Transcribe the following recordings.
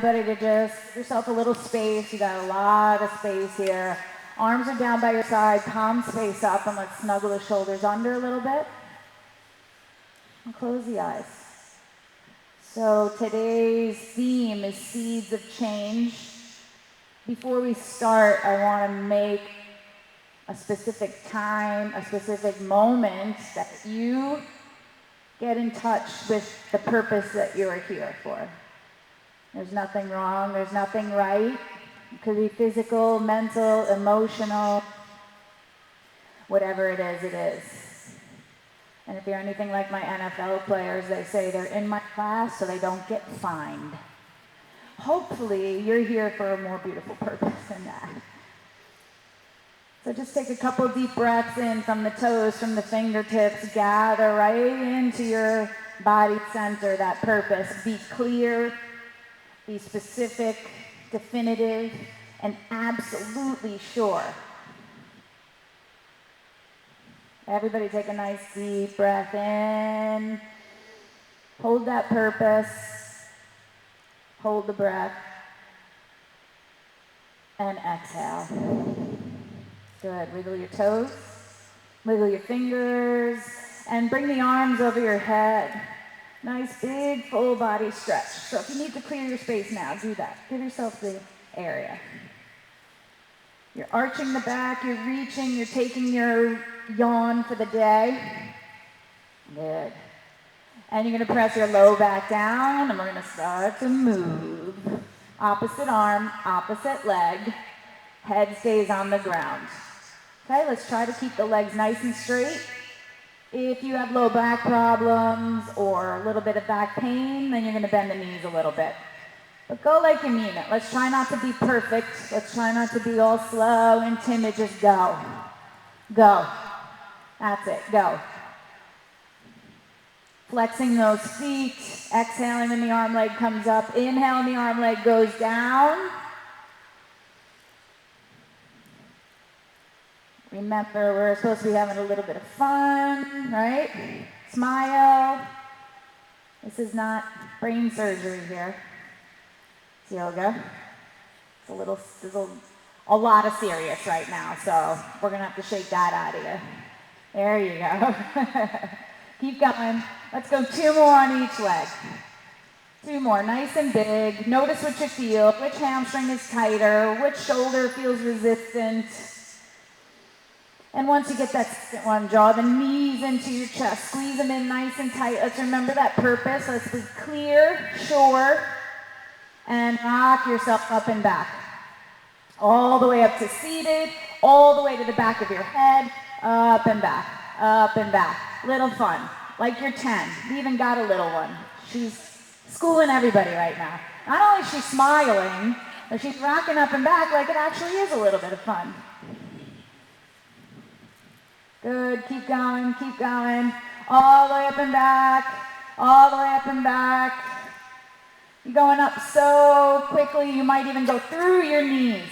everybody to just give yourself a little space. You got a lot of space here. Arms are down by your side, palms face up, and let's snuggle the shoulders under a little bit. And close the eyes. So today's theme is seeds of change. Before we start, I want to make a specific time, a specific moment that you get in touch with the purpose that you are here for. There's nothing wrong, there's nothing right. It could be physical, mental, emotional, whatever it is, it is. And if you're anything like my NFL players, they say they're in my class so they don't get fined. Hopefully, you're here for a more beautiful purpose than that. So just take a couple deep breaths in from the toes, from the fingertips, gather right into your body center, that purpose. Be clear, be specific, definitive, and absolutely sure. Everybody take a nice deep breath in. Hold that purpose. Hold the breath. And exhale. Good. Wiggle your toes. Wiggle your fingers. And bring the arms over your head. Nice big full body stretch. So if you need to clear your space now, do that. Give yourself the area. You're arching the back, you're reaching, you're taking your yawn for the day. Good. And you're going to press your low back down, and we're going to start to move. Opposite arm, opposite leg. Head stays on the ground. Okay, let's try to keep the legs nice and straight. If you have low back problems or a little bit of back pain, then you're going to bend the knees a little bit. But go like you mean it. Let's try not to be perfect. Let's try not to be all slow and timid. Just go. Go. That's it. Go. Flexing those feet. Exhaling when the arm leg comes up. Inhale and the arm leg goes down. Remember, we're supposed to be having a little bit of fun, right? Smile. This is not brain surgery here. It's yoga. It's a lot of serious right now, so we're gonna have to shake that out of you. There you go. Keep going. Let's go 2 more on each leg. 2 more, nice and big. Notice what you feel. Which hamstring is tighter? Which shoulder feels resistant? And once you get that second one, draw the knees into your chest. Squeeze them in nice and tight. Let's remember that purpose. Let's be clear, sure, and rock yourself up and back. All the way up to seated, all the way to the back of your head, up and back, up and back. Little fun, like you're 10. We even got a little one. She's schooling everybody right now. Not only is she smiling, but she's rocking up and back like it actually is a little bit of fun. Good, keep going, keep going. All the way up and back, all the way up and back. You're going up so quickly, you might even go through your knees.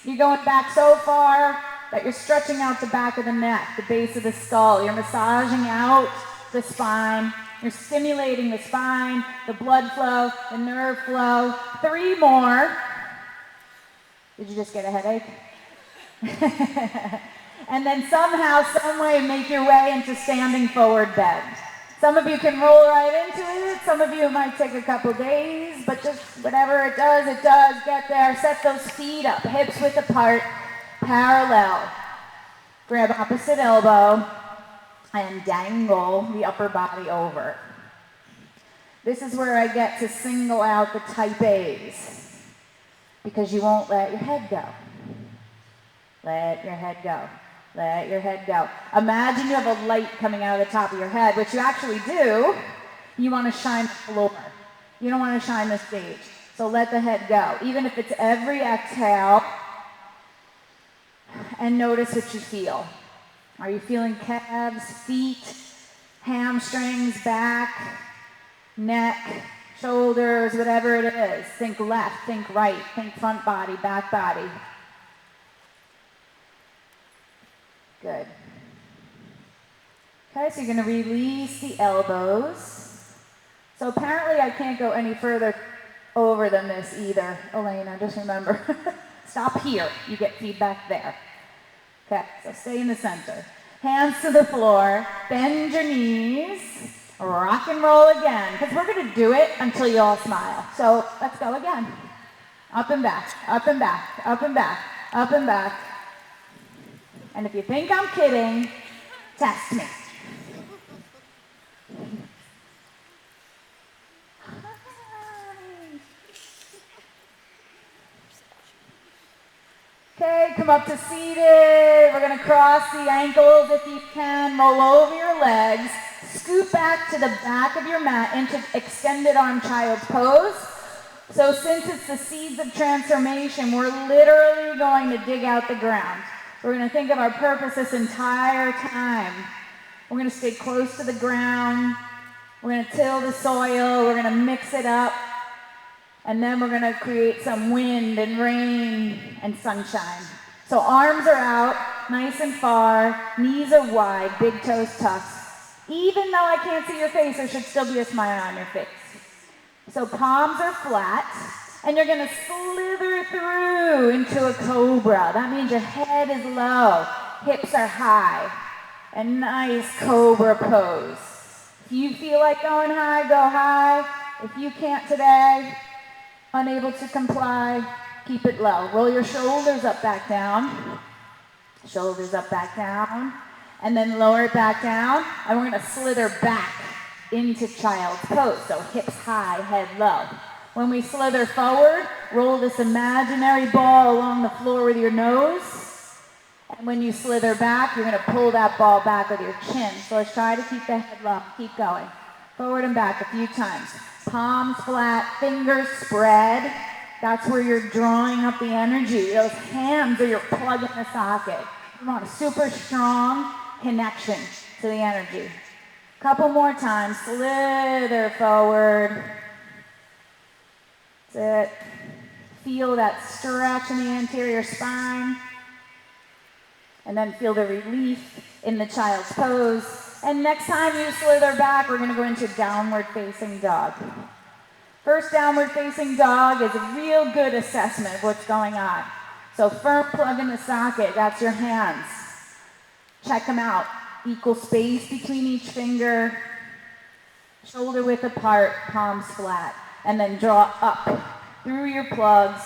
You're going back so far that you're stretching out the back of the neck, the base of the skull. You're massaging out the spine. You're stimulating the spine, the blood flow, the nerve flow. 3 more. Did you just get a headache? And then somehow, some way, make your way into standing forward bend. Some of you can roll right into it. Some of you it might take a couple days, but just whatever it does, get there. Set those feet up, hips width apart, parallel. Grab opposite elbow and dangle the upper body over. This is where I get to single out the type A's because you won't let your head go. Let your head go. Let your head go. Imagine you have a light coming out of the top of your head, which you actually do. You want to shine the floor. You don't want to shine the stage. So let the head go. Even if it's every exhale, and notice what you feel. Are you feeling calves, feet, hamstrings, back, neck, shoulders, whatever it is? Think left, think right, think front body, back body. Good. Okay, so you're going to release the elbows. So apparently I can't go any further over the miss either, Elena, just remember. Stop here, you get feedback there. Okay, so stay in the center. Hands to the floor, bend your knees, rock and roll again, because we're gonna do it until you all smile. So let's go again. Up and back, up and back, up and back, up and back. And if you think I'm kidding, test me. Okay, come up to seated. We're gonna cross the ankles if you can. Roll over your legs. Scoot back to the back of your mat into extended arm child's pose. So since it's the seeds of transformation, we're literally going to dig out the ground. We're going to think of our purpose this entire time. We're going to stay close to the ground. We're going to till the soil. We're going to mix it up. And then we're going to create some wind and rain and sunshine. So arms are out, nice and far. Knees are wide, big toes tucked. Even though I can't see your face, there should still be a smile on your face. So palms are flat, and you're going to slither through into a cobra. That means your head is low, hips are high. A nice cobra pose. If you feel like going high, go high. If you can't today, unable to comply, keep it low. Roll your shoulders up, back down. Shoulders up, back down. And then lower it back down. And we're going to slither back into child's pose. So hips high, head low. When we slither forward, roll this imaginary ball along the floor with your nose. And when you slither back, you're going to pull that ball back with your chin. So let's try to keep the head low. Keep going. Forward and back a few times. Palms flat, fingers spread. That's where you're drawing up the energy. Those hands are your plug in the socket. You want a super strong connection to the energy. Couple more times. Slither forward. That's it. Feel that stretch in the anterior spine. And then feel the relief in the child's pose. And next time you slither back, we're going to go into downward facing dog. First downward facing dog is a real good assessment of what's going on. So firm plug in the socket, that's your hands. Check them out. Equal space between each finger. Shoulder width apart, palms flat. And then draw up through your plugs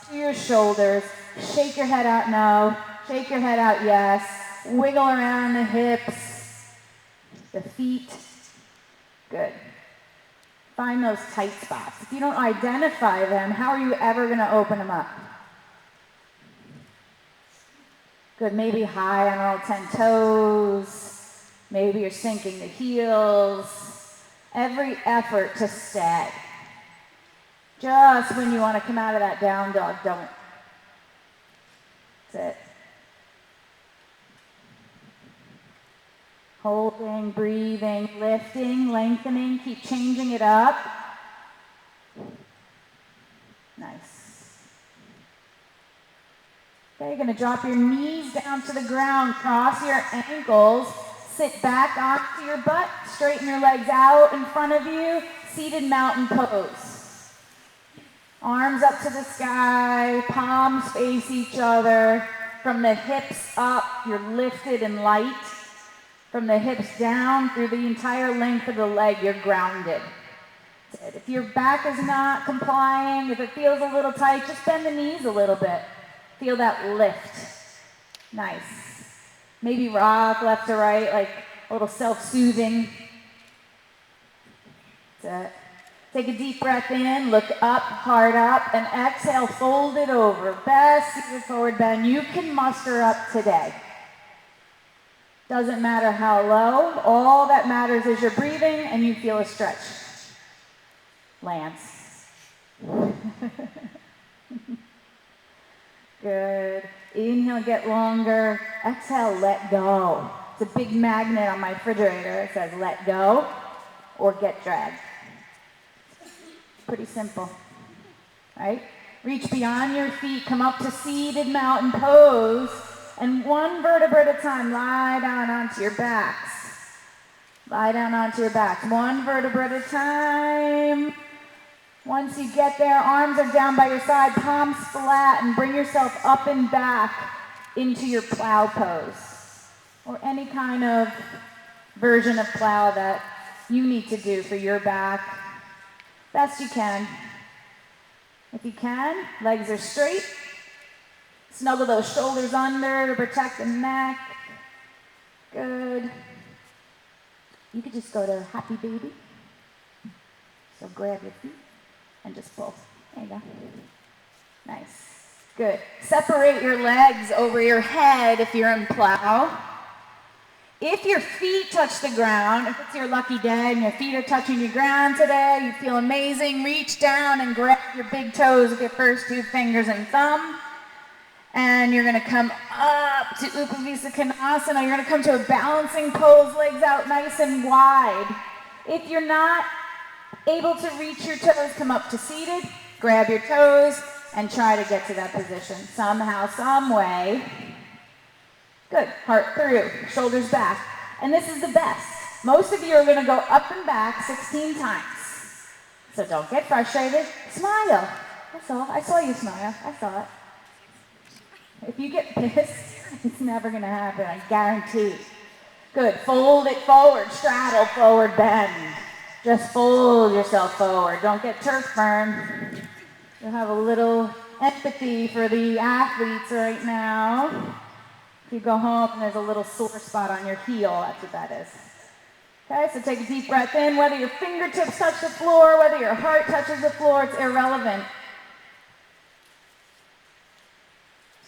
to your shoulders. Shake your head out, no. Shake your head out, yes. Wiggle around the hips, the feet. Good. Find those tight spots. If you don't identify them, how are you ever going to open them up? Good. Maybe high on all 10 toes. Maybe you're sinking the heels. Every effort to stay. Just when you want to come out of that down dog, don't. That's it. Holding, breathing, lifting, lengthening, keep changing it up. Nice. Okay, you're going to drop your knees down to the ground, cross your ankles, sit back onto your butt, straighten your legs out in front of you, seated mountain pose. Arms up to the sky, palms face each other. From the hips up, you're lifted and light. From the hips down through the entire length of the leg, you're grounded. If your back is not complying, if it feels a little tight, just bend the knees a little bit. Feel that lift. Nice. Maybe rock left to right, like a little self-soothing. That's it. Take a deep breath in, look up, heart up, and exhale, fold it over. Best seated forward bend you can muster up today. Doesn't matter how low, all that matters is you're breathing and you feel a stretch. Lance. Good. Inhale, get longer. Exhale, let go. It's a big magnet on my refrigerator. It says let go or get dragged. Pretty simple, right? Reach beyond your feet, come up to seated mountain pose. And one vertebra at a time, lie down onto your backs. Lie down onto your backs. One vertebra at a time. Once you get there, arms are down by your side, palms flat, and bring yourself up and back into your plow pose, or any kind of version of plow that you need to do for your back. Best you can. If you can, legs are straight. Snuggle those shoulders under to protect the neck. Good. You could just go to happy baby. So grab your feet and just pull. There you go. Nice. Good. Separate your legs over your head if you're in plow. If your feet touch the ground, if it's your lucky day and your feet are touching the ground today, you feel amazing, reach down and grab your big toes with your first 2 fingers and thumb. And you're going to come up to Upavisa Konasana. You're going to come to a balancing pose, legs out nice and wide. If you're not able to reach your toes, come up to seated, grab your toes, and try to get to that position somehow, some way. Good. Heart through, shoulders back. And this is the best. Most of you are going to go up and back 16 times. So don't get frustrated. Smile. That's all. I saw you smile. I saw it. If you get pissed, it's never going to happen. I guarantee. Good. Fold it forward. Straddle forward, bend. Just fold yourself forward. Don't get turf burn. You'll have a little empathy for the athletes right now. If you go home and there's a little sore spot on your heel, that's what that is. Okay, so take a deep breath in. Whether your fingertips touch the floor, whether your heart touches the floor, it's irrelevant.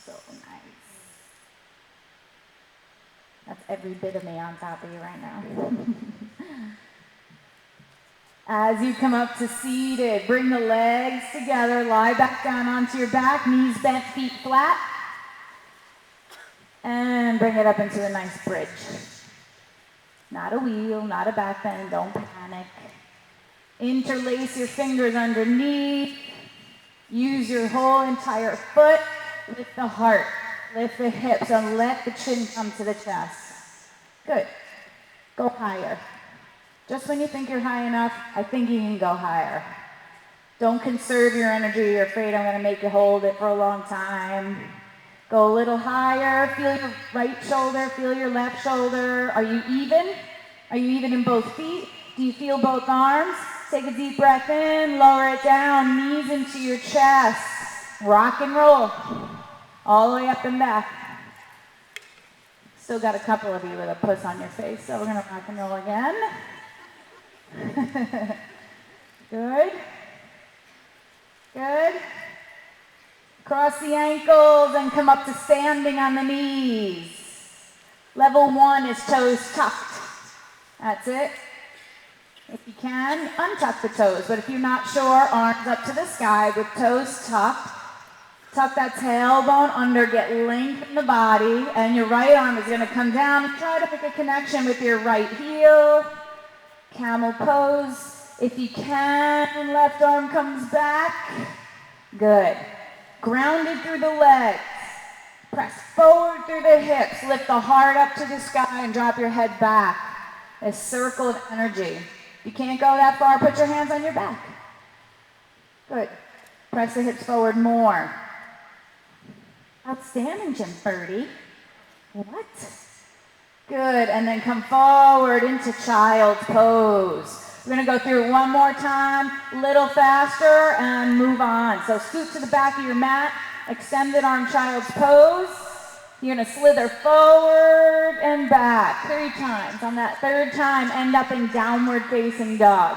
So nice. That's every bit of me on top of you right now. As you come up to seated, bring the legs together, lie back down onto your back, knees bent, feet flat. And bring it up into a nice bridge. Not a wheel, not a back bend, don't panic. Interlace your fingers underneath. Use your whole entire foot. Lift the heart, lift the hips, and let the chin come to the chest. Good. Go higher. Just when you think you're high enough, I think you can go higher. Don't conserve your energy. You're afraid I'm going to make you hold it for a long time. Go a little higher, feel your right shoulder, feel your left shoulder. Are you even? Are you even in both feet? Do you feel both arms? Take a deep breath in, lower it down, knees into your chest. Rock and roll, all the way up and back. Still got a couple of you with a puss on your face, so we're gonna rock and roll again. Good. Good. Cross the ankles and come up to standing on the knees. Level 1 is toes tucked. That's it. If you can, untuck the toes. But if you're not sure, arms up to the sky with toes tucked. Tuck that tailbone under, get length in the body, and your right arm is going to come down. Try to make a connection with your right heel. Camel pose. If you can, left arm comes back. Good. Grounded through the legs. Press forward through the hips. Lift the heart up to the sky and drop your head back. A circle of energy. If you can't go that far, put your hands on your back. Good. Press the hips forward more. Outstanding, Jim Birdie. What? Good. And then come forward into child's pose. We're going to go through it one more time, a little faster, and move on. So scoot to the back of your mat, extended arm child's pose. You're going to slither forward and back 3 times. On that 3rd time, end up in downward facing dog.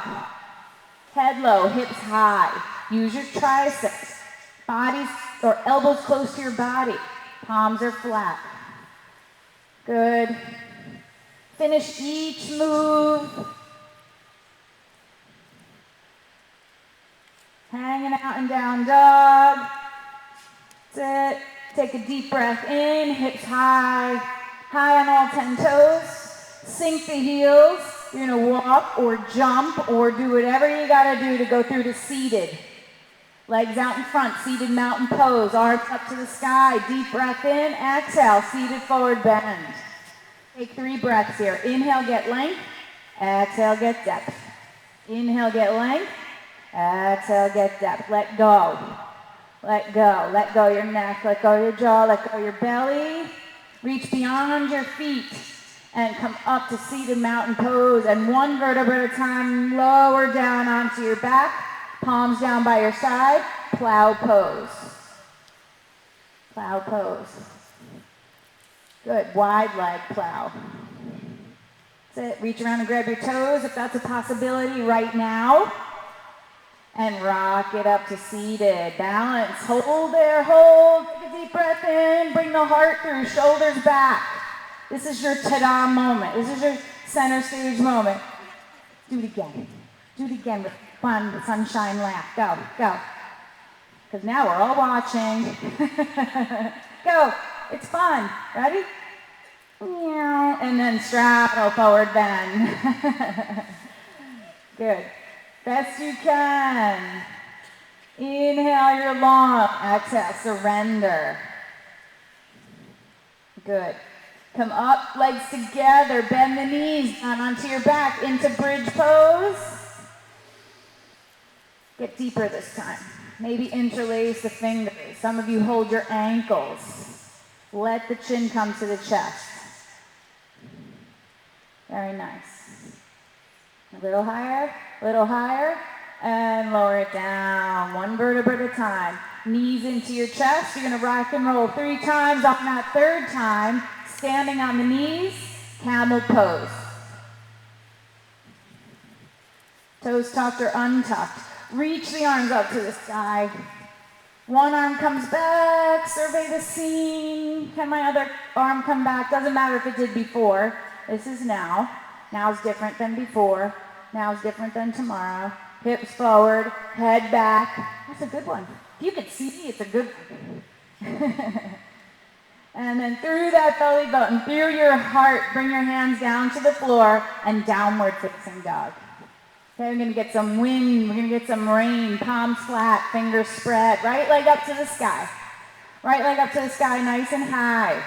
Head low, hips high. Use your triceps. Bodies or elbows close to your body. Palms are flat. Good. Finish each move. Hanging out in down dog. That's it. Take a deep breath in, hips high, high on all 10 toes. Sink the heels. You're gonna walk or jump or do whatever you gotta do to go through to seated. Legs out in front, seated mountain pose, arms up to the sky. Deep breath in, exhale, seated forward bend. Take 3 breaths here. Inhale, get length. Exhale, get depth. Inhale, get length. Exhale, get depth. Let go. Let go. Let go your neck. Let go your jaw. Let go your belly. Reach beyond your feet and come up to seated mountain pose. And one vertebra at a time, lower down onto your back. Palms down by your side. Plow pose. Plow pose. Good. Wide leg plow. That's it. Reach around and grab your toes if that's a possibility right now. And rock it up to seated. Balance. Hold there. Hold. Take a deep breath in. Bring the heart through. Shoulders back. This is your ta-da moment. This is your center stage moment. Do it again. Do it again with fun, the sunshine laugh. Go. Go. Because now we're all watching. Go. It's fun. Ready? And then straddle forward bend. Good. Best you can. Inhale your long. Exhale, surrender. Good. Come up, legs together. Bend the knees down onto your back into bridge pose. Get deeper this time. Maybe interlace the fingers. Some of you hold your ankles. Let the chin come to the chest. Very nice. A little higher, and lower it down. One vertebra at a time. Knees into your chest. You're gonna rock and roll 3 times. On that 3rd time, standing on the knees, camel pose. Toes tucked or untucked. Reach the arms up to the sky. One arm comes back, survey the scene. Can my other arm come back? Doesn't matter if it did before. This is now. Now is different than before. Now is different than tomorrow. Hips forward, head back. That's a good one. If you can see me, it's a good one. And then through that belly button, through your heart, bring your hands down to the floor and downward facing dog. Okay, we're gonna get some wind, we're gonna get some rain, palms flat, fingers spread, right leg up to the sky. Right leg up to the sky, nice and high.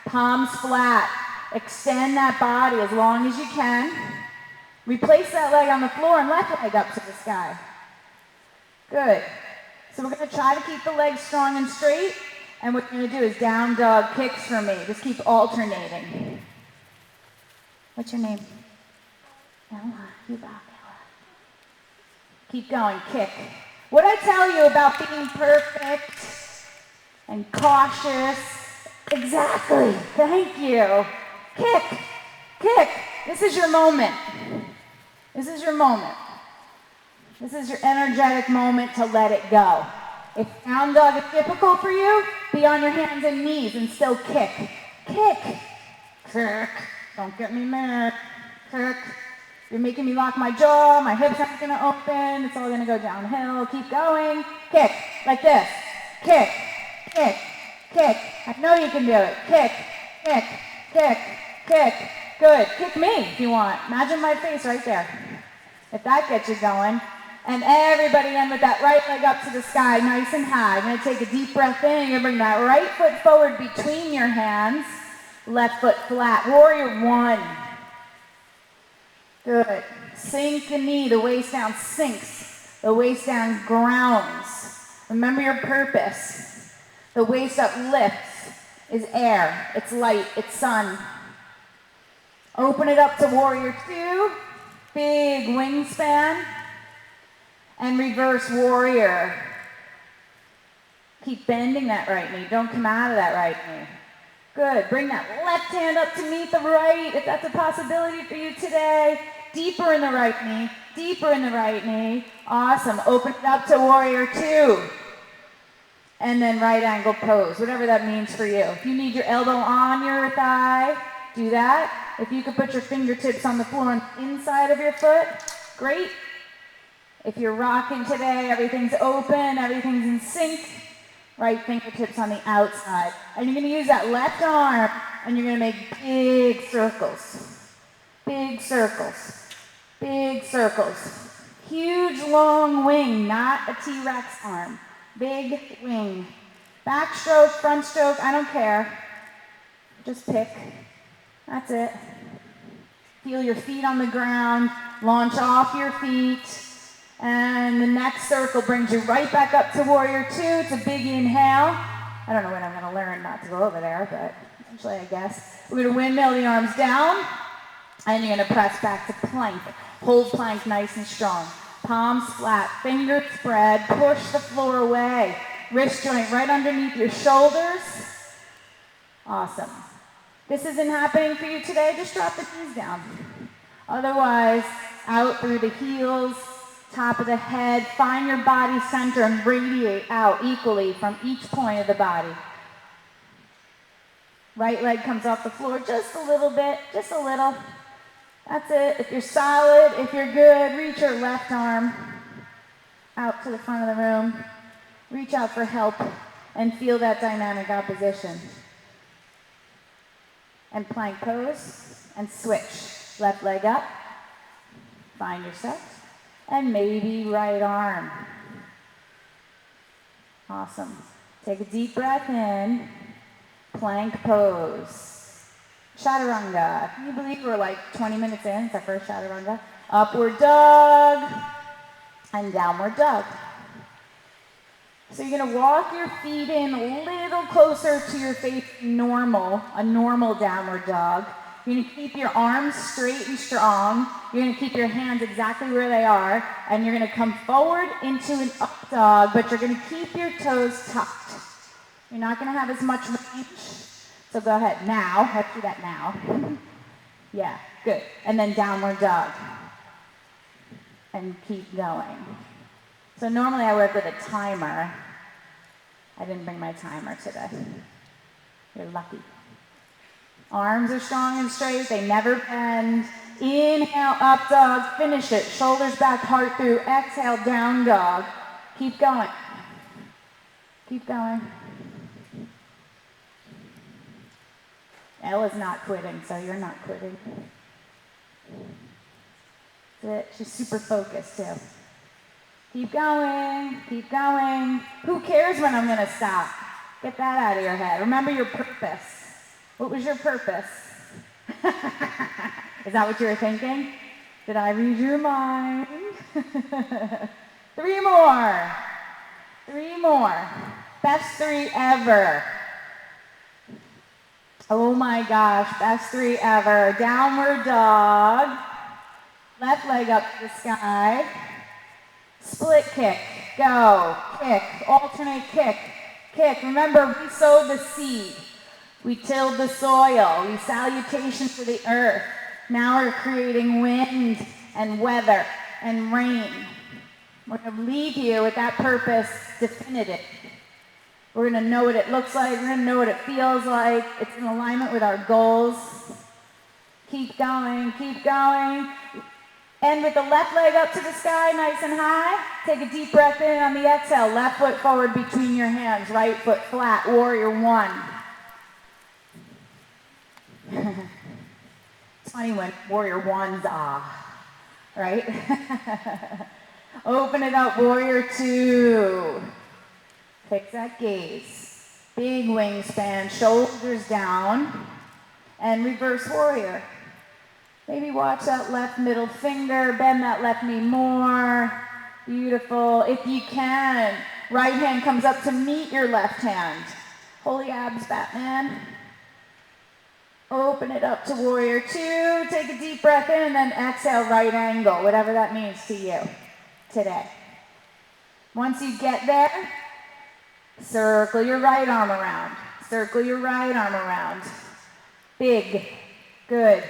Palms flat, extend that body as long as you can. Replace that leg on the floor and left leg up to the sky. Good. So we're gonna try to keep the legs strong and straight, and what we're gonna do is down dog kicks for me. Just keep alternating. What's your name? Ella, you rock. Keep going, kick. What I tell you about being perfect and cautious, exactly, thank you. Kick, kick. This is your moment. This is your moment. This is your energetic moment to let it go. If down dog is difficult for you, be on your hands and knees and still kick. Kick, kick. Don't get me mad. Kick. You're making me lock my jaw, my hips aren't gonna open, it's all gonna go downhill. Keep going. Kick, like this. Kick, kick, kick. I know you can do it. Kick, kick, kick, kick. Good. Kick me if you want. Imagine my face right there. If that gets you going. And everybody end with that right leg up to the sky, nice and high. You're gonna take a deep breath in. You're gonna bring that right foot forward between your hands. Left foot flat. Warrior 1. Good. Sink the knee, the waist down sinks. The waist down grounds. Remember your purpose. The waist up lifts is air. It's light. It's sun. Open it up to warrior 2. Big wingspan. And reverse warrior. Keep bending that right knee. Don't come out of that right knee. Good. Bring that left hand up to meet the right, if that's a possibility for you today. Deeper in the right knee. Deeper in the right knee. Awesome. Open it up to warrior 2. And then right angle pose, whatever that means for you. If you need your elbow on your thigh, do that. If you could put your fingertips on the floor on the inside of your foot, great. If you're rocking today, everything's open, everything's in sync. Right fingertips on the outside. And you're gonna use that left arm and you're gonna make big circles. Big circles. Big circles. Huge long wing, not a T-Rex arm. Big wing. Back stroke, front stroke, I don't care. Just pick. That's it. Feel your feet on the ground. Launch off your feet. And the next circle brings you right back up to warrior two. It's a big inhale. I don't know when I'm going to learn not to go over there, but eventually I guess. We're going to windmill the arms down, and you're going to press back to plank. Hold plank nice and strong. Palms flat, fingers spread, push the floor away. Wrist joint right underneath your shoulders. Awesome. This isn't happening for you today, just drop the knees down. Otherwise, out through the heels, top of the head, find your body center and radiate out equally from each point of the body. Right leg comes off the floor just a little bit, just a little. That's it. If you're solid, if you're good, reach your left arm out to the front of the room. Reach out for help and feel that dynamic opposition. And plank pose and switch. Left leg up. Find yourself. And maybe right arm. Awesome. Take a deep breath in. Plank pose. Chaturanga. Can you believe we're like 20 minutes in? It's our first chaturanga. Upward dog and downward dog. So you're going to walk your feet in a little closer to your face normal, a normal downward dog. You're going to keep your arms straight and strong. You're going to keep your hands exactly where they are. And you're going to come forward into an up dog, but you're going to keep your toes tucked. You're not going to have as much range. So go ahead now. Let's do that now. Yeah, good. And then downward dog. And keep going. So normally I work with a timer. I didn't bring my timer today. You're lucky. Arms are strong and straight. They never bend. Inhale, up dog. Finish it. Shoulders back, heart through. Exhale, down dog. Keep going. Keep going. Ella's not quitting, so you're not quitting. That's it. She's super focused, too. Keep going. Keep going. Who cares when I'm going to stop? Get that out of your head. Remember your purpose. What was your purpose? Is that what you were thinking? Did I read your mind? 3 more. 3 more. Best 3 ever. Oh my gosh, best 3 ever. Downward dog. Left leg up to the sky. Split kick. Go. Kick. Alternate kick. Kick. Remember, we sowed the seed. We tilled the soil. We salutation to the earth. Now we're creating wind and weather and rain. We're going to leave you with that purpose definitive. We're going to know what it looks like. We're going to know what it feels like. It's in alignment with our goals. Keep going. Keep going. And with the left leg up to the sky, nice and high. Take a deep breath in on the exhale. Left foot forward between your hands. Right foot flat. Warrior 1. It's funny when warrior 1's right? Open it up, warrior 2. Fix that gaze. Big wingspan, shoulders down, and reverse warrior. Maybe watch that left middle finger, bend that left knee more. Beautiful. If you can, right hand comes up to meet your left hand. Holy abs, Batman. Open it up to warrior 2. Take a deep breath in and then exhale, right angle, whatever that means to you today. Once you get there, circle your right arm around. Circle your right arm around. Big. Good.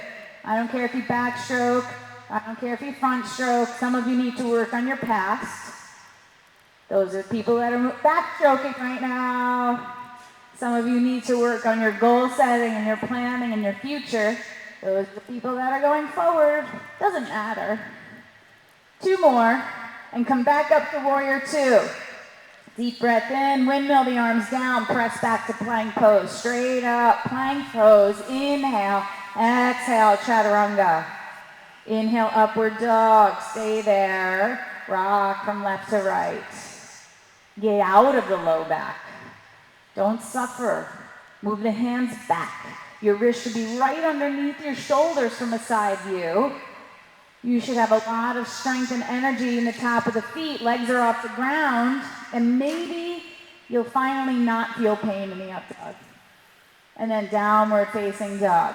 I don't care if you backstroke. I don't care if you front stroke. Some of you need to work on your past. Those are people that are backstroking right now. Some of you need to work on your goal setting and your planning and your future. Those are the people that are going forward. Doesn't matter. 2 more, and come back up to warrior 2. Deep breath in, windmill the arms down, press back to plank pose. Straight up, plank pose. Inhale, exhale, chaturanga. Inhale, upward dog. Stay there. Rock from left to right. Get out of the low back. Don't suffer. Move the hands back. Your wrist should be right underneath your shoulders from a side view. You should have a lot of strength and energy in the top of the feet. Legs are off the ground, and maybe you'll finally not feel pain in the up dog. And then downward facing dog.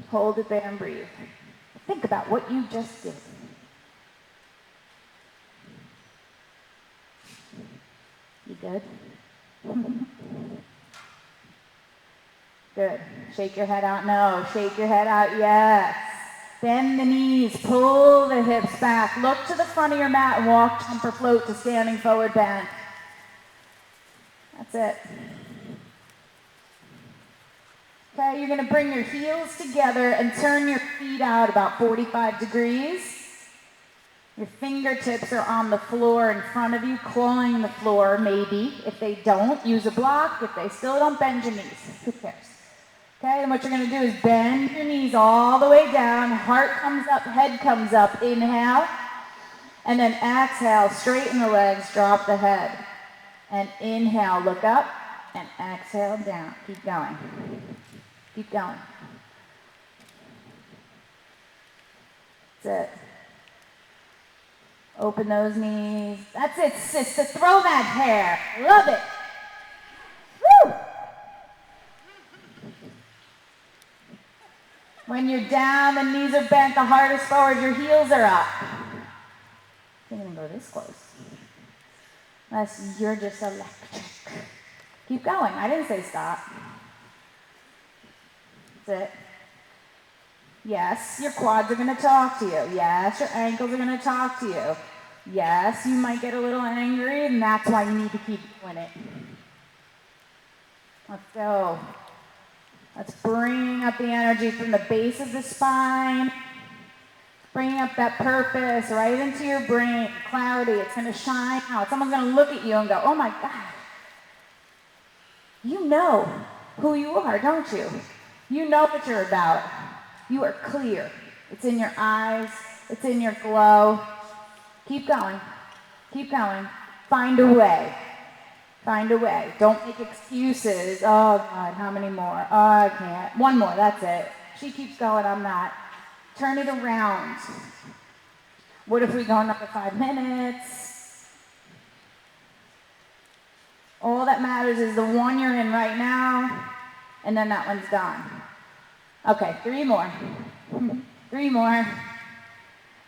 Hold it there and breathe. Think about what you just did. You good? Good. Shake your head out. No. Shake your head out. Yes. Bend the knees. Pull the hips back. Look to the front of your mat and walk, jump, or float to standing forward bend. That's it. Okay, you're going to bring your heels together and turn your feet out about 45 degrees. Your fingertips are on the floor in front of you, clawing the floor, maybe. If they don't, use a block. If they still don't, bend your knees. Who cares? Okay, and what you're going to do is bend your knees all the way down. Heart comes up, head comes up. Inhale. And then exhale, straighten the legs, drop the head. And inhale, look up. And exhale, down. Keep going. Keep going. That's it. Open those knees. That's it, sister. Throw that hair. Love it. Woo! When you're down, the knees are bent, the heart is forward, your heels are up. Can't even go this close. Unless you're just electric. Keep going. I didn't say stop. That's it. Yes, your quads are going to talk to you. Yes, your ankles are going to talk to you. Yes, you might get a little angry, and that's why you need to keep doing it. Let's go. Let's bring up the energy from the base of the spine. Bringing up that purpose right into your brain. Clarity, it's going to shine out. Someone's going to look at you and go, oh my God. You know who you are, don't you? You know what you're about. You are clear. It's in your eyes. It's in your glow. Keep going. Keep going. Find a way. Find a way. Don't make excuses. Oh, God, how many more? Oh, I can't. One more, that's it. She keeps going, I'm not. Turn it around. What if we go another 5 minutes? All that matters is the one you're in right now, and then that one's done. Okay, 3 more. 3 more.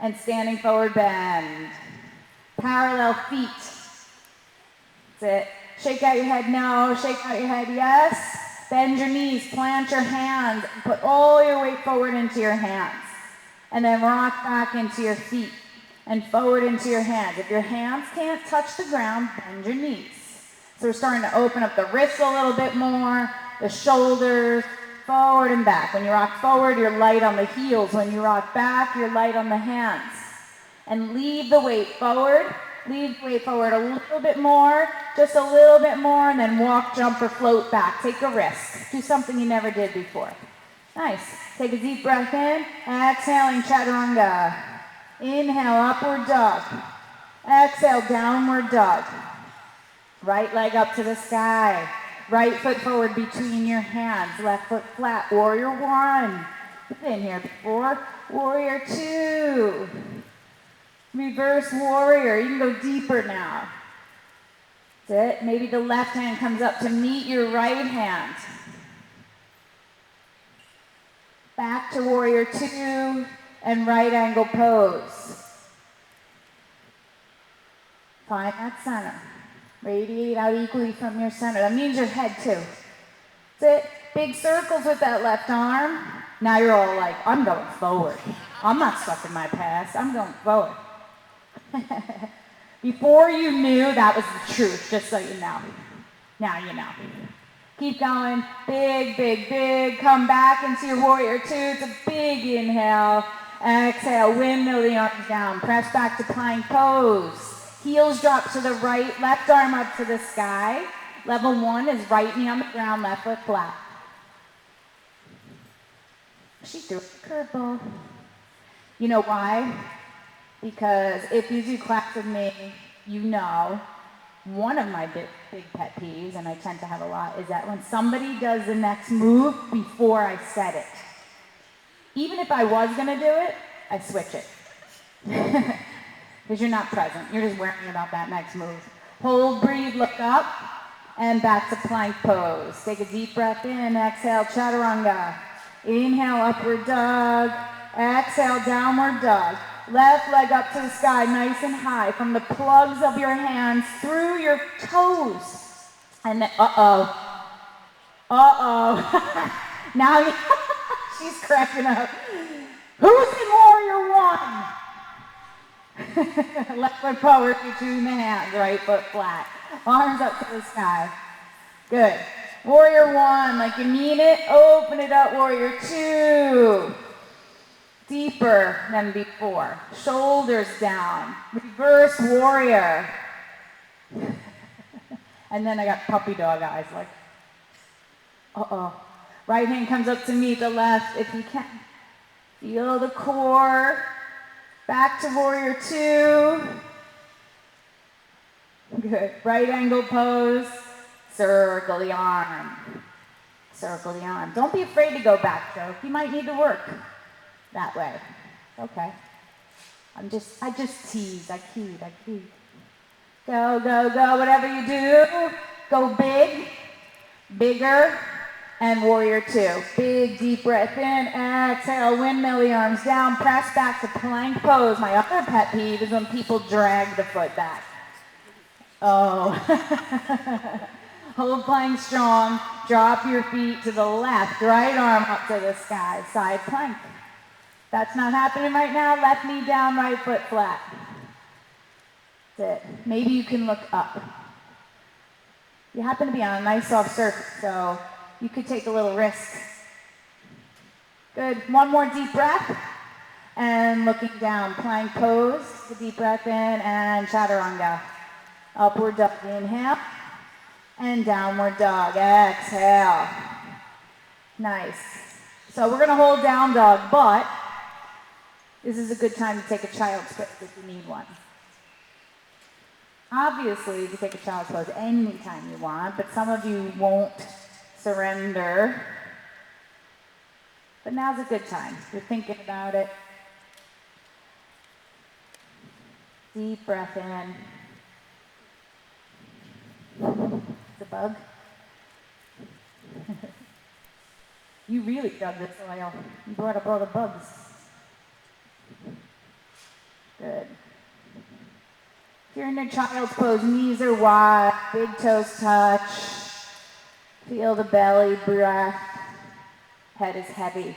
And standing forward bend. Parallel feet. That's it. Shake out your head, no. Shake out your head, yes. Bend your knees, plant your hands, and put all your weight forward into your hands. And then rock back into your feet and forward into your hands. If your hands can't touch the ground, bend your knees. So we're starting to open up the wrists a little bit more, the shoulders, forward and back. When you rock forward, you're light on the heels. When you rock back, you're light on the hands. And leave the weight forward. Leave the weight forward a little bit more, just a little bit more, and then walk, jump, or float back. Take a risk. Do something you never did before. Nice. Take a deep breath in. Exhaling, chaturanga. Inhale, upward dog. Exhale, downward dog. Right leg up to the sky. Right foot forward between your hands. Left foot flat. Warrior 1. Been here before. Warrior 2. Reverse warrior. You can go deeper now. That's it. Maybe the left hand comes up to meet your right hand. Back to warrior 2 and right angle pose. Find that center. Radiate out equally from your center. That means your head too. That's it. Big circles with that left arm. Now you're all like, I'm going forward. I'm not stuck in my past. I'm going forward. Before you knew, that was the truth, just so you know. Now you know. Keep going. Big, big, big. Come back into your warrior 2. It's a big inhale. Exhale. Windmill the arms down. Press back to plank pose. Heels drop to the right. Left arm up to the sky. Level 1 is right knee on the ground, left foot flat. She threw a curveball. You know why? Because if you do class with me, you know one of my big pet peeves, and I tend to have a lot, is that when somebody does the next move before I said it. Even if I was gonna do it, I switch it. Because you're not present, you're just worrying about that next move. Hold, breathe, look up, and back to plank pose. Take a deep breath in, exhale, chaturanga. Inhale, upward dog. Exhale, downward dog. Left leg up to the sky, nice and high, from the plugs of your hands through your toes. And then, now she's cracking up. Who's in warrior one? Left foot forward, between the hands, right foot flat. Arms up to the sky. Good. Warrior one, like you mean it. Open it up, warrior two. Deeper than before. Shoulders down. Reverse warrior. And then I got puppy dog eyes, like, Right hand comes up to meet the left if you can. Feel the core. Back to warrior two. Good. Right angle pose. Circle the arm. Circle the arm. Don't be afraid to go back, though. You might need to work that way. Okay. I just tease. I keyed. Go, go, go. Whatever you do, go big, bigger, and warrior two. Big, deep breath in. Exhale, windmill the arms down. Press back to plank pose. My other pet peeve is when people drag the foot back. Hold plank strong. Drop your feet to the left. Right arm up to the sky. Side plank. That's not happening right now. Left knee down, right foot flat. That's it. Maybe you can look up. You happen to be on a nice soft surface, so you could take a little risk. Good. One more deep breath. And looking down. Plank pose. The deep breath in and chaturanga. Upward dog. Inhale. And downward dog. Exhale. Nice. So we're going to hold down dog, but this is a good time to take a child's pose if you need one. Obviously, you can take a child's pose anytime you want, but some of you won't surrender. But now's a good time. You're thinking about it. Deep breath in. It's a bug. You really dug the soil. You brought up all the bugs. Good. If you're in a child's pose, knees are wide, big toes touch. Feel the belly, breath. Head is heavy.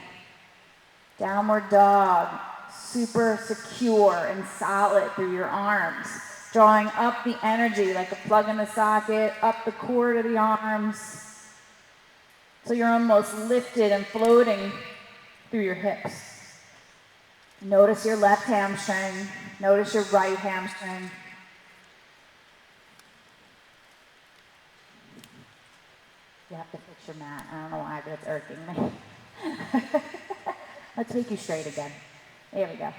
Downward dog. Super secure and solid through your arms. Drawing up the energy like a plug in the socket, up the core to the arms. So you're almost lifted and floating through your hips. Notice your left hamstring. Notice your right hamstring. You have to fix your mat. I don't know why, but it's irking me. Let's make you straight again. There we go.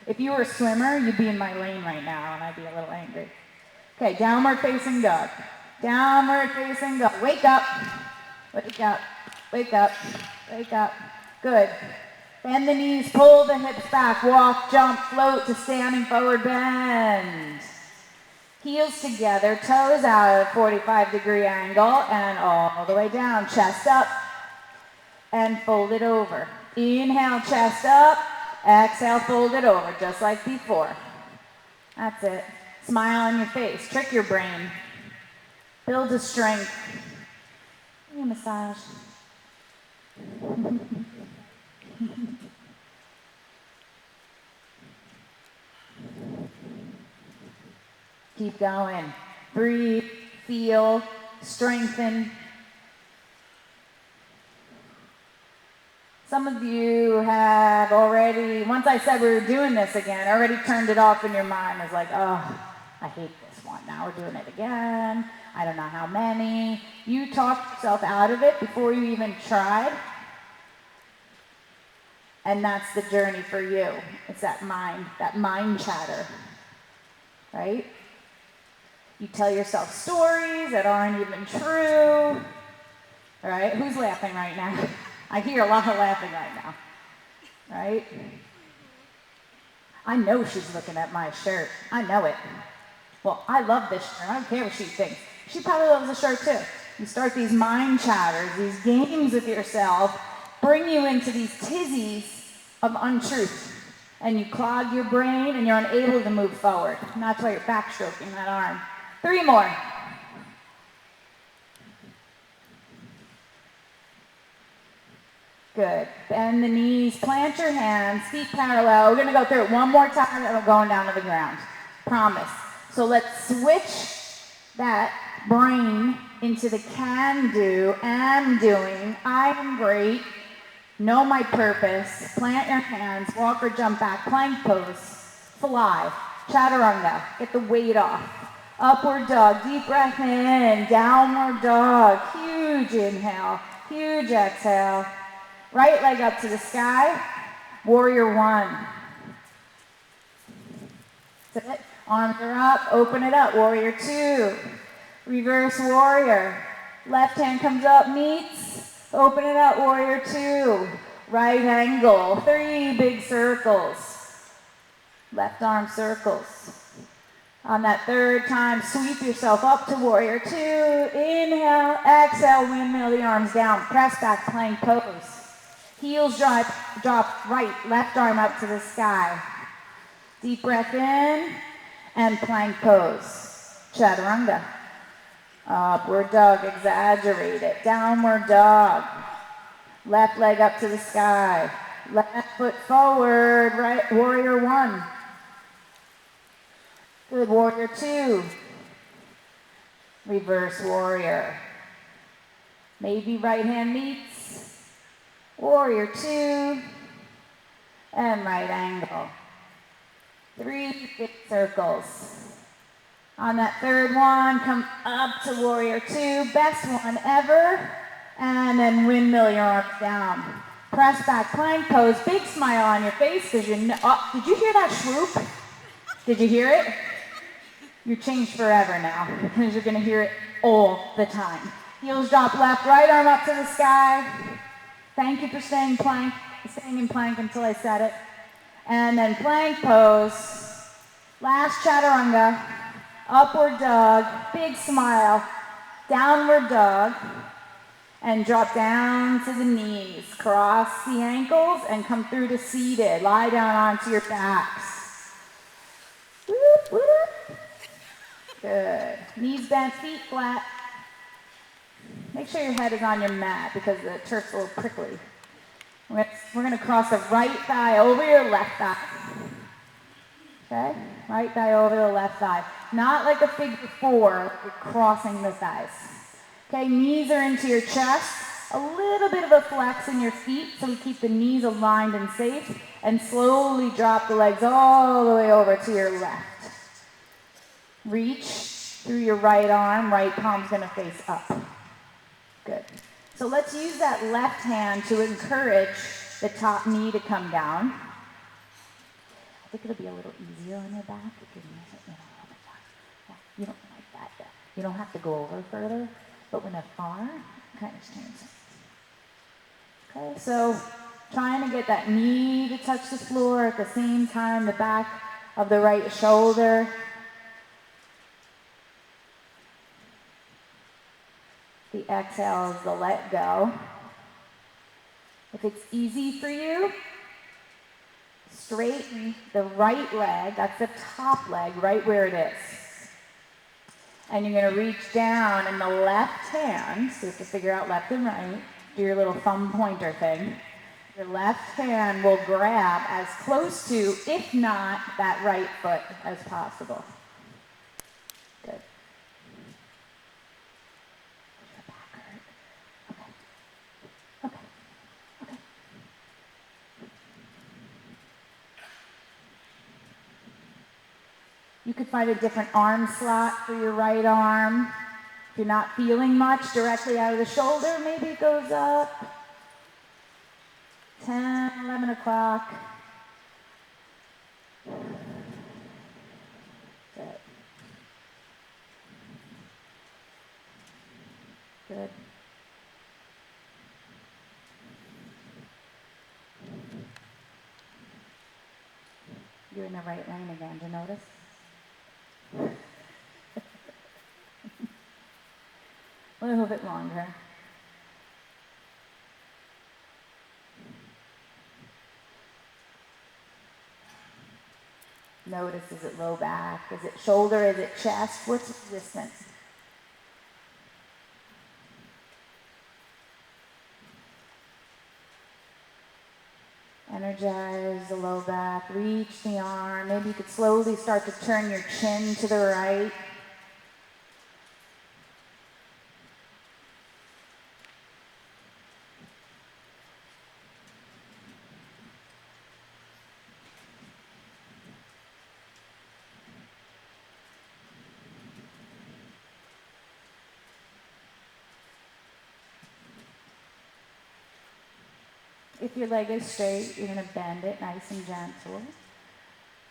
If you were a swimmer, you'd be in my lane right now, and I'd be a little angry. Okay, downward facing dog. Downward facing dog. Wake up. Wake up. Wake up. Wake up. Good. Bend the knees, pull the hips back, walk, jump, float to standing forward bend. Heels together, toes out at a 45-degree angle, and all the way down. Chest up, and fold it over. Inhale, chest up. Exhale, fold it over, just like before. That's it. Smile on your face. Trick your brain. Build a strength. Give me a massage. Keep going. Breathe, feel, strengthen. Some of you have already, once I said we were doing this again, already turned it off in your mind. It's like, oh, I hate this one. Now we're doing it again. I don't know how many. You talked yourself out of it before you even tried. And that's the journey for you. It's that mind chatter, right? You tell yourself stories that aren't even true, right? Who's laughing right now? I hear a lot of laughing right now, right? I know she's looking at my shirt. I know it. Well, I love this shirt. I don't care what she thinks. She probably loves the shirt too. You start these mind chatters, these games with yourself, bring you into these tizzies of untruth. And you clog your brain and you're unable to move forward. And that's why you're backstroking that arm. 3 more. Good. Bend the knees, plant your hands, feet parallel. We're going to go through it one more time and we're going down to the ground. Promise. So let's switch that brain into the can do, am doing, I am great, know my purpose, plant your hands, walk or jump back, plank pose, fly, chaturanga, get the weight off, upward dog, deep breath in, downward dog, huge inhale, huge exhale, right leg up to the sky, warrior one. That's it. Arms are up, open it up, warrior two. Reverse warrior. Left hand comes up, meets, open it up, warrior two. Right angle, 3 big circles. Left arm circles. On that third time, sweep yourself up to warrior two. Inhale, exhale, windmill the arms down. Press back, plank pose. Heels drop right, left arm up to the sky. Deep breath in and plank pose. Chaturanga. Upward dog, exaggerate it. Downward dog. Left leg up to the sky. Left foot forward, right, warrior one. Good, warrior two. Reverse warrior. Maybe right hand meets. Warrior two. And right angle. 3 big circles. On that third one, come up to warrior two. Best one ever. And then windmill your arms down. Press back, plank pose. Big smile on your face because you know. Oh, did you hear that swoop? Did you hear it? You're changed forever now because you're going to hear it all the time. Heels drop left, right arm up to the sky. Thank you for staying in plank until I said it. And then plank pose. Last chaturanga. Upward dog. Big smile. Downward dog. And drop down to the knees. Cross the ankles and come through to seated. Lie down onto your backs. Whoop, whoop. Good. Knees bent, feet flat. Make sure your head is on your mat because the turf's a little prickly. We're going to cross the right thigh over your left thigh. Okay? Right thigh over the left thigh. Not like a figure four, you're crossing the thighs. Okay, knees are into your chest. A little bit of a flex in your feet so we keep the knees aligned and safe. And slowly drop the legs all the way over to your left. Reach through your right arm, right palm's going to face up. Good. So let's use that left hand to encourage the top knee to come down. I think it'll be a little easier on your back because you don't like that. You don't have to go over further, but when they're far, kind of changes. Okay, so trying to get that knee to touch the floor at the same time, the back of the right shoulder. The exhale is the let go. If it's easy for you, straighten the right leg, that's the top leg, right where it is. And you're going to reach down in the left hand, so you have to figure out left and right, do your little thumb pointer thing. Your left hand will grab as close to, if not, that right foot as possible. Good. You could find a different arm slot for your right arm. If you're not feeling much directly out of the shoulder, maybe it goes up. 10, 11 o'clock. Good. Good. You're in the right lane again, did you notice? A little bit longer. Notice, is it low back? Is it shoulder? Is it chest? What's resistance? Energize the low back, reach the arm. Maybe you could slowly start to turn your chin to the right. If your leg is straight, you're going to bend it nice and gentle.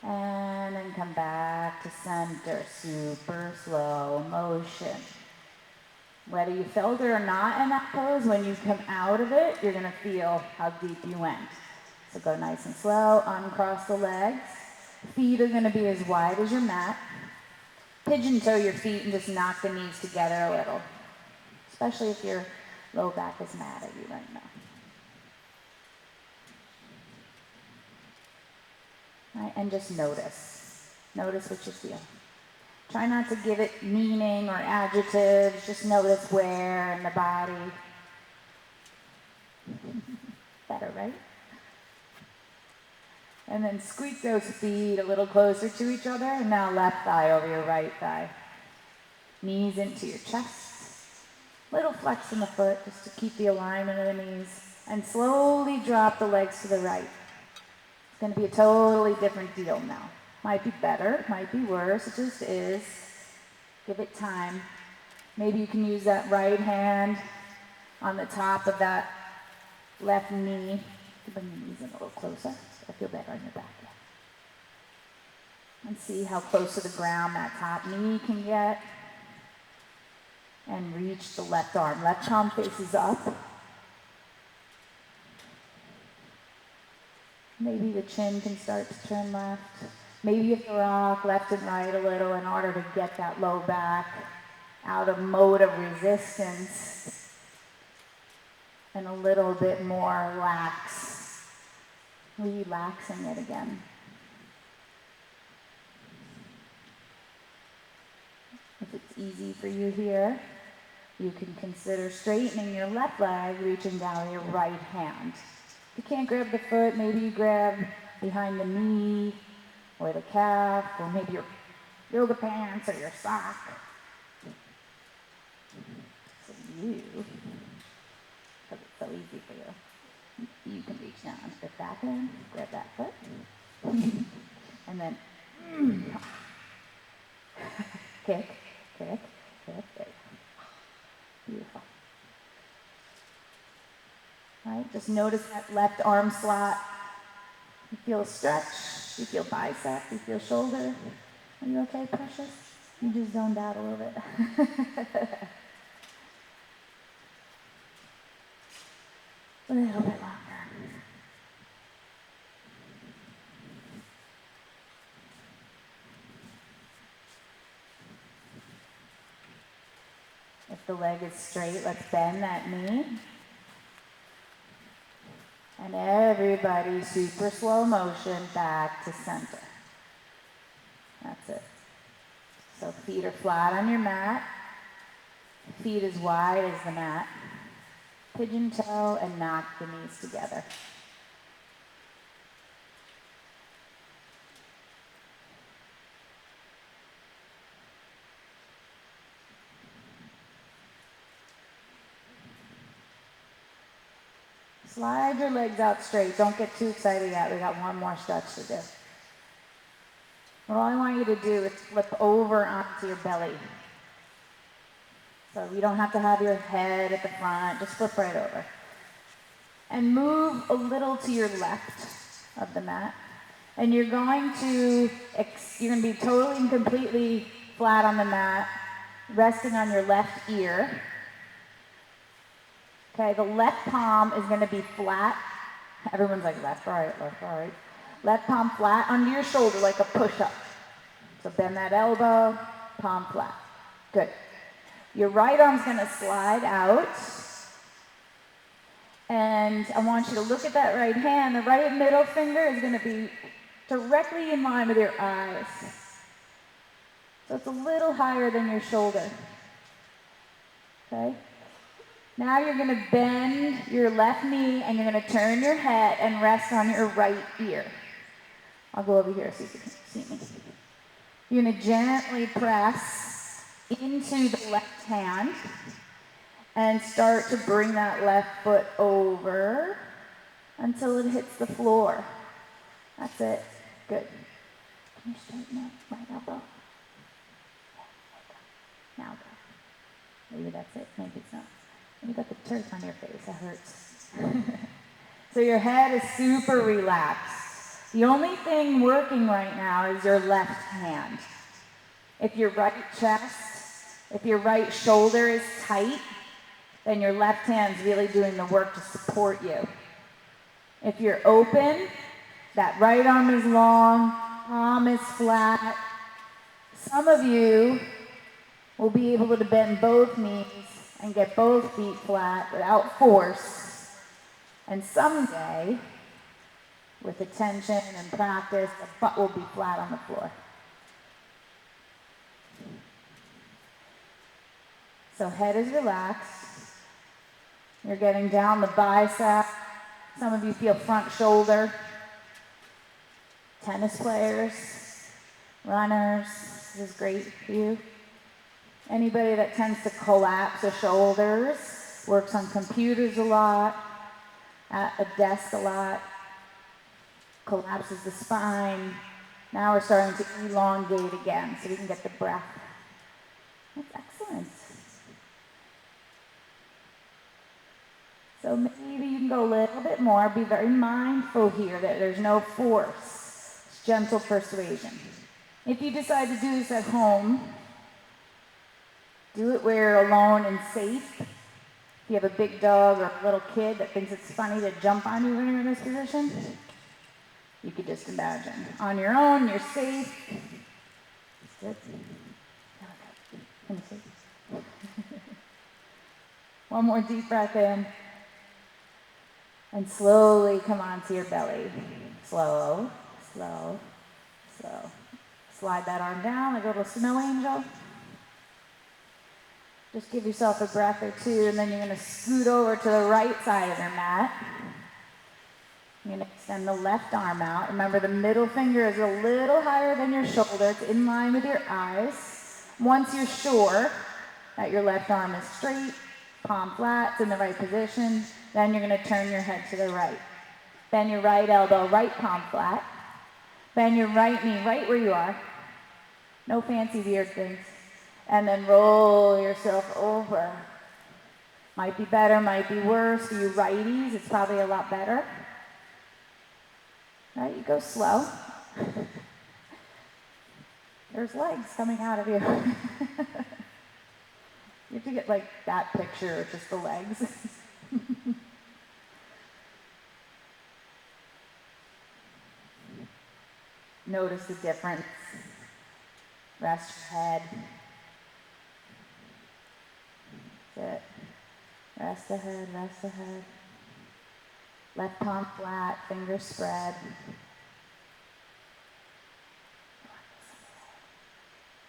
And then come back to center, super slow motion. Whether you felt it or not in that pose, when you come out of it, you're going to feel how deep you went. So go nice and slow, uncross the legs. Feet are going to be as wide as your mat. Pigeon toe your feet and just knock the knees together a little. Especially if your low back is mad at you right now. Right, and just notice. Notice what you feel. Try not to give it meaning or adjectives. Just notice where in the body. Better, right? And then squeak those feet a little closer to each other. And now left thigh over your right thigh. Knees into your chest. Little flex in the foot just to keep the alignment of the knees. And slowly drop the legs to the right. It's going to be a totally different deal now. Might be better, might be worse, it just is. Give it time. Maybe you can use that right hand on the top of that left knee. Bring your knees in a little closer. I feel better on your back. And see how close to the ground that top knee can get. And reach the left arm. Left palm faces up. Maybe the chin can start to turn left. Maybe you have to rock left and right a little in order to get that low back out of mode of resistance and a little bit more lax. Relaxing it again. If it's easy for you here, you can consider straightening your left leg, reaching down with your right hand. If you can't grab the foot, maybe you grab behind the knee or the calf or maybe your yoga pants or your sock. So you, because it's so easy for you, you can reach down with the back end, grab that foot, and then kick, kick, kick, kick. Beautiful. Right? Just notice that left arm slot. You feel a stretch, you feel bicep, you feel shoulder. Are you okay, precious? You just zoned out a little bit. A little bit longer. If the leg is straight, let's bend that knee. And everybody, super slow motion, back to center. That's it. So feet are flat on your mat. Feet as wide as the mat. Pigeon toe and knock the knees together. Slide your legs out straight. Don't get too excited yet. We got one more stretch to do. What I want you to do is flip over onto your belly. So you don't have to have your head at the front. Just flip right over. And move a little to your left of the mat. And you're going to be totally and completely flat on the mat, resting on your left ear. Okay, the left palm is going to be flat. Everyone's like left, right, left, right. Left palm flat under your shoulder like a push-up. So bend that elbow, palm flat. Good. Your right arm's going to slide out. And I want you to look at that right hand. The right middle finger is going to be directly in line with your eyes. So it's a little higher than your shoulder. Okay? Now you're going to bend your left knee and you're going to turn your head and rest on your right ear. I'll go over here so you can see me. You're going to gently press into the left hand and start to bring that left foot over until it hits the floor. That's it. Good. Can you straighten up right elbow? Now go. Maybe that's it. Maybe it's not. You got the turf on your face. That hurts. So your head is super relaxed. The only thing working right now is your left hand. If your right chest, if your right shoulder is tight, then your left hand's really doing the work to support you. If you're open, that right arm is long, palm is flat. Some of you will be able to bend both knees and get both feet flat without force. And someday, with attention and practice, the butt will be flat on the floor. So head is relaxed. You're getting down the bicep. Some of you feel front shoulder. Tennis players, runners, this is great for you. Anybody that tends to collapse the shoulders, works on computers a lot, at a desk a lot, collapses the spine. Now we're starting to elongate again so we can get the breath. That's excellent. So maybe you can go a little bit more. Be very mindful here that there's no force. It's gentle persuasion. If you decide to do this at home, do it where you're alone and safe. If you have a big dog or a little kid that thinks it's funny to jump on you when you're in this position, you could just imagine. On your own, you're safe. Good. Let me see. One more deep breath in. And slowly come onto your belly. Slow, slow, slow. Slide that arm down like a little snow angel. Just give yourself a breath or two, and then you're going to scoot over to the right side of your mat. You're going to extend the left arm out. Remember, the middle finger is a little higher than your shoulder. It's in line with your eyes. Once you're sure that your left arm is straight, palm flat, it's in the right position, then you're going to turn your head to the right. Bend your right elbow, right palm flat. Bend your right knee right where you are. No fancy weird things. And then roll yourself over. Might be better, might be worse. For you righties, it's probably a lot better. Right, you go slow. There's legs coming out of you. You have to get like that picture of just the legs. Notice the difference. Rest your head. That's it. Rest the head, rest the head. Left palm flat, fingers spread. Is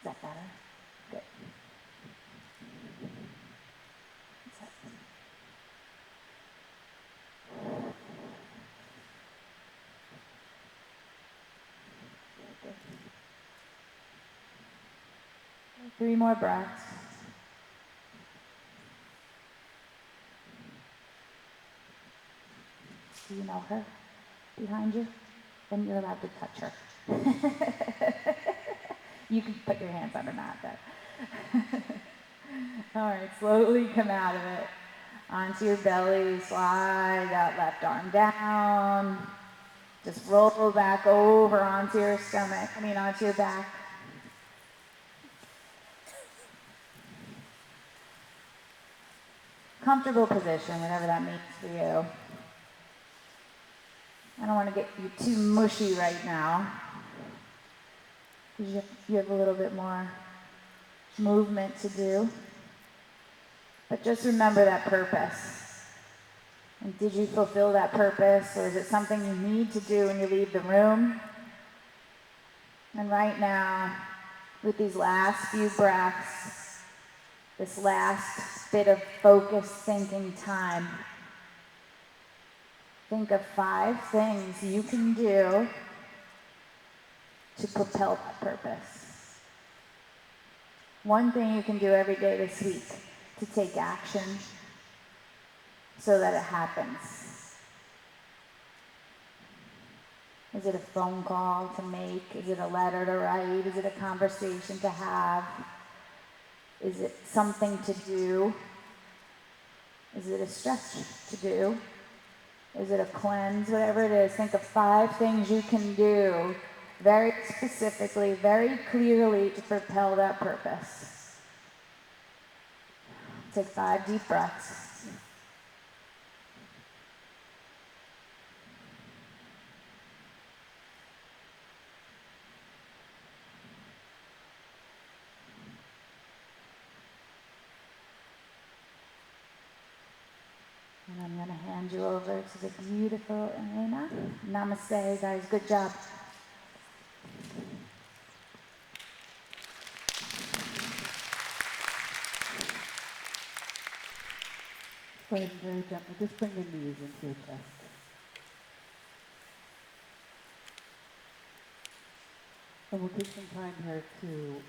that better? Good. That's it. Good. 3 more breaths. Do you know her behind you? Then you're allowed to touch her. You can put your hands on her, not that. All right, slowly come out of it. Onto your belly, slide that left arm down. Just roll back over onto your stomach, onto your back. Comfortable position, whatever that means for you. I don't want to get you too mushy right now. You have a little bit more movement to do. But just remember that purpose. And did you fulfill that purpose, or is it something you need to do when you leave the room? And right now, with these last few breaths, this last bit of focused thinking time, think of 5 things you can do to propel that purpose. One thing you can do every day this week to take action so that it happens. Is it a phone call to make? Is it a letter to write? Is it a conversation to have? Is it something to do? Is it a stretch to do? Is it a cleanse? Whatever it is, think of 5 things you can do very specifically, very clearly to propel that purpose. Take 5 deep breaths. And I'm going to hand you over to the beautiful Elena. Namaste, guys. Good job. Go ahead and very gently, just bring your knees into your chest. And we'll take some time here to